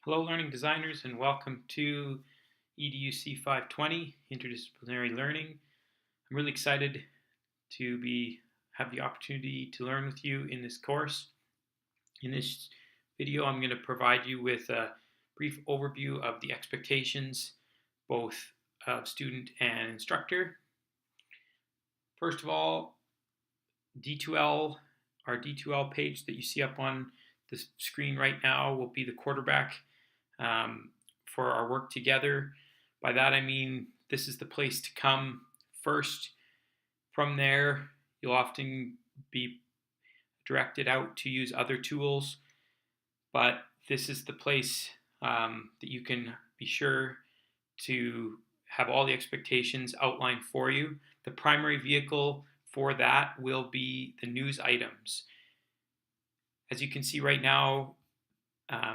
Hello, learning designers, and welcome to EDUC 520, Interdisciplinary Learning. I'm really excited to have the opportunity to learn with you in this course. In this video, I'm going to provide you with a brief overview of the expectations, both of student and instructor. First of all, D2L, our D2L page that you see up on the screen right now will be the quarterback for our work together. By that I mean this is the place to come first. From there, you'll often be directed out to use other tools, but this is the place that you can be sure to have all the expectations outlined for you. The primary vehicle for that will be the news items. As you can see right now,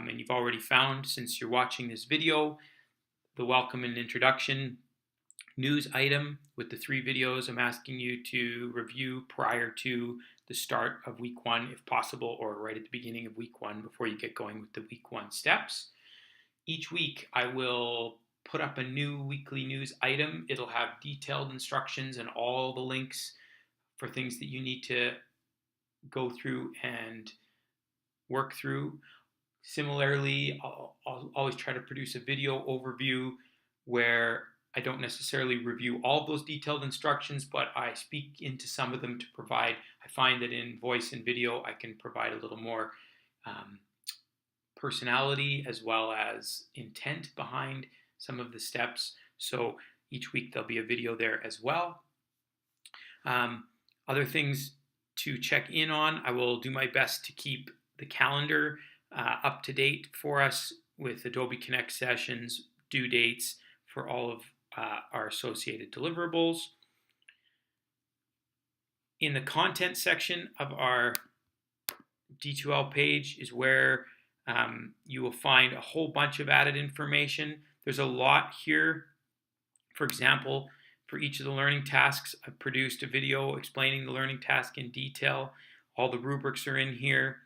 and you've already found since you're watching this video, the welcome and introduction news item with the 3 videos I'm asking you to review prior to the start of week 1 if possible, or right at the beginning of week 1 before you get going with the week 1 steps. Each week I will put up a new weekly news item. It'll have detailed instructions and all the links for things that you need to go through and work through. Similarly, I'll always try to produce a video overview where I don't necessarily review all of those detailed instructions, but I speak into some of them to provide. I find that in voice and video, I can provide a little more personality as well as intent behind some of the steps. So each week there'll be a video there as well. Other things to check in on, I will do my best to keep the calendar up to date for us with Adobe Connect sessions, due dates for all of our associated deliverables. In the content section of our D2L page is where you will find a whole bunch of added information. There's a lot here. For example, for each of the learning tasks, I've produced a video explaining the learning task in detail. All the rubrics are in here.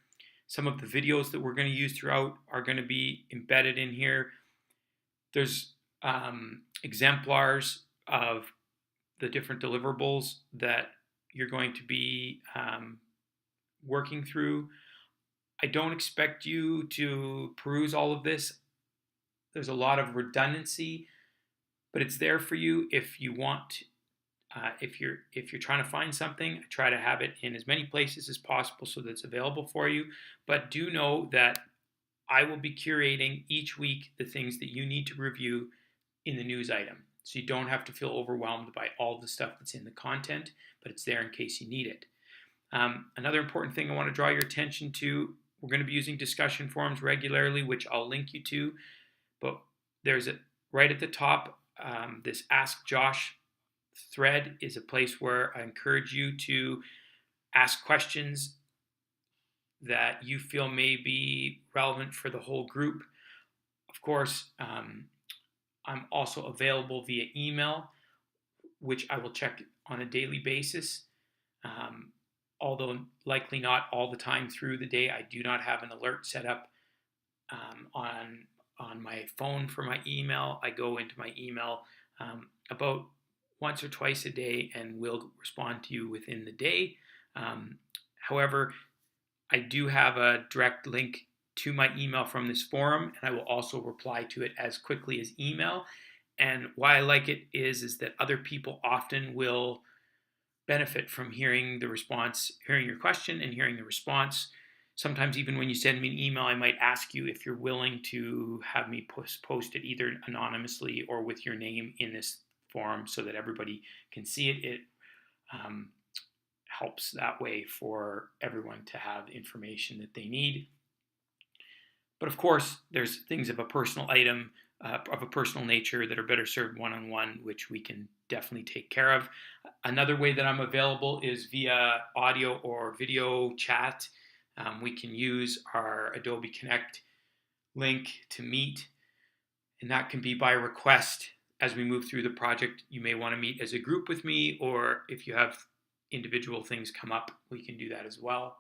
Some of the videos that we're going to use throughout are going to be embedded in here. There's exemplars of the different deliverables that you're going to be working through. I don't expect you to peruse all of this. There's a lot of redundancy, but it's there for you if you want. If you're trying to find something, I try to have it in as many places as possible so that it's available for you. But do know that I will be curating each week the things that you need to review in the news item. So you don't have to feel overwhelmed by all the stuff that's in the content, but it's there in case you need it. Another important thing I want to draw your attention to, we're going to be using discussion forums regularly, which I'll link you to. But there's right at the top, this Ask Josh thread is a place where I encourage you to ask questions that you feel may be relevant for the whole group. Of course, I'm also available via email, which I will check on a daily basis. Although likely not all the time through the day, I do not have an alert set up on my phone for my email. I go into my email about once or twice a day and will respond to you within the day. However, I do have a direct link to my email from this forum, and I will also reply to it as quickly as email. And why I like it is that other people often will benefit from hearing the response, hearing your question and hearing the response. Sometimes even when you send me an email, I might ask you if you're willing to have me post it either anonymously or with your name in this forum so that everybody can see it. It helps that way for everyone to have information that they need. But of course, there's things of a personal item, of a personal nature that are better served one-on-one, which we can definitely take care of. Another way that I'm available is via audio or video chat. We can use our Adobe Connect link to meet, and that can be by request. As we move through the project, you may want to meet as a group with me, or if you have individual things come up, we can do that as well.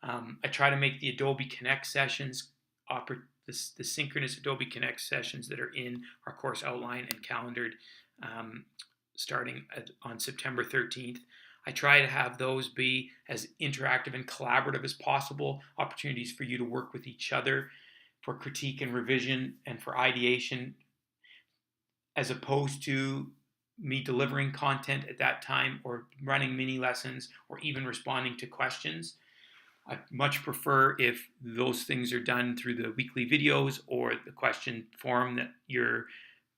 I try to make the Adobe Connect sessions the synchronous Adobe Connect sessions that are in our course outline and calendared starting on September 13th. I try to have those be as interactive and collaborative as possible, opportunities for you to work with each other for critique and revision and for ideation, as opposed to me delivering content at that time or running mini lessons or even responding to questions. I much prefer if those things are done through the weekly videos or the question forum that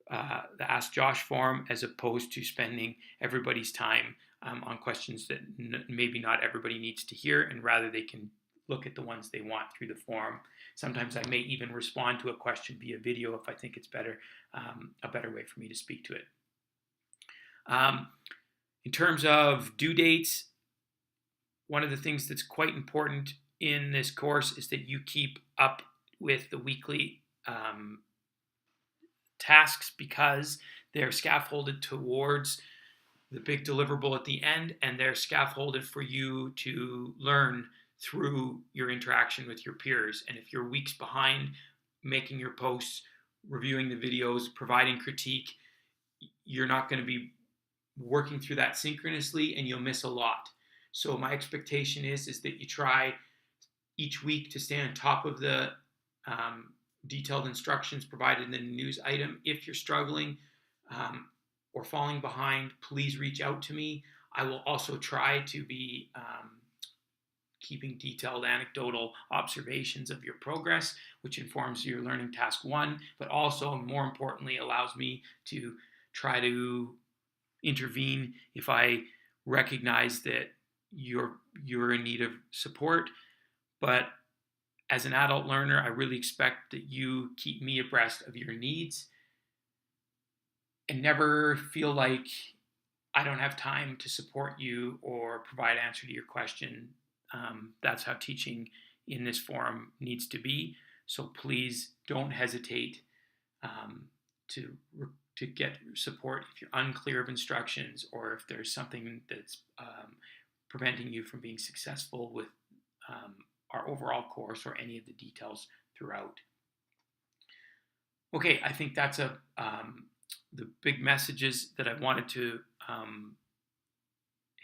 the Ask Josh forum, as opposed to spending everybody's time on questions that maybe not everybody needs to hear, and rather they can look at the ones they want through the forum. Sometimes I may even respond to a question via video if I think it's better, a better way for me to speak to it. In terms of due dates, one of the things that's quite important in this course is that you keep up with the weekly tasks, because they're scaffolded towards the big deliverable at the end, and they're scaffolded for you to learn through your interaction with your peers. And if you're weeks behind making your posts, reviewing the videos, providing critique, you're not going to be working through that synchronously, and you'll miss a lot. So my expectation is that you try each week to stay on top of the detailed instructions provided in the news item. If you're struggling or falling behind, please reach out to me. I will also try to be keeping detailed anecdotal observations of your progress, which informs your learning task 1, but also, more importantly, allows me to try to intervene if I recognize that you're in need of support. But as an adult learner, I really expect that you keep me abreast of your needs and never feel like I don't have time to support you or provide answer to your question. That's how teaching in this forum needs to be. So please don't hesitate to get support if you're unclear of instructions, or if there's something that's preventing you from being successful with our overall course or any of the details throughout. Okay, I think that's the big messages that I wanted to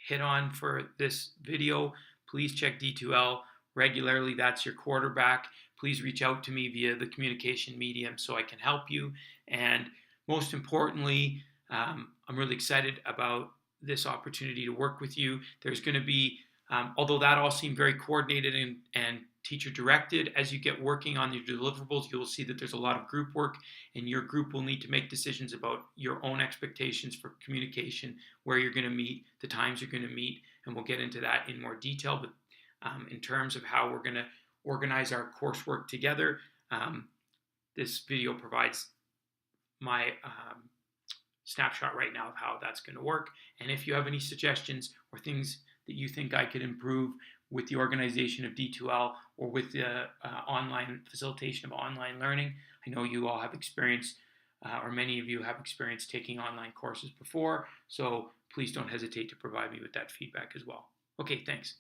hit on for this video. Please check D2L regularly. That's your quarterback. Please reach out to me via the communication medium so I can help you. And most importantly, I'm really excited about this opportunity to work with you. There's going to be, although that all seemed very coordinated and teacher directed, as you get working on your deliverables, you'll see that there's a lot of group work, and your group will need to make decisions about your own expectations for communication, where you're going to meet, the times you're going to meet, and we'll get into that in more detail. But in terms of how we're going to organize our coursework together, this video provides my snapshot right now of how that's going to work. And if you have any suggestions or things that you think I could improve with the organization of D2L or with the online facilitation of online learning, I know you all have experience, or many of you have experience taking online courses before, so please don't hesitate to provide me with that feedback as well. Okay, thanks.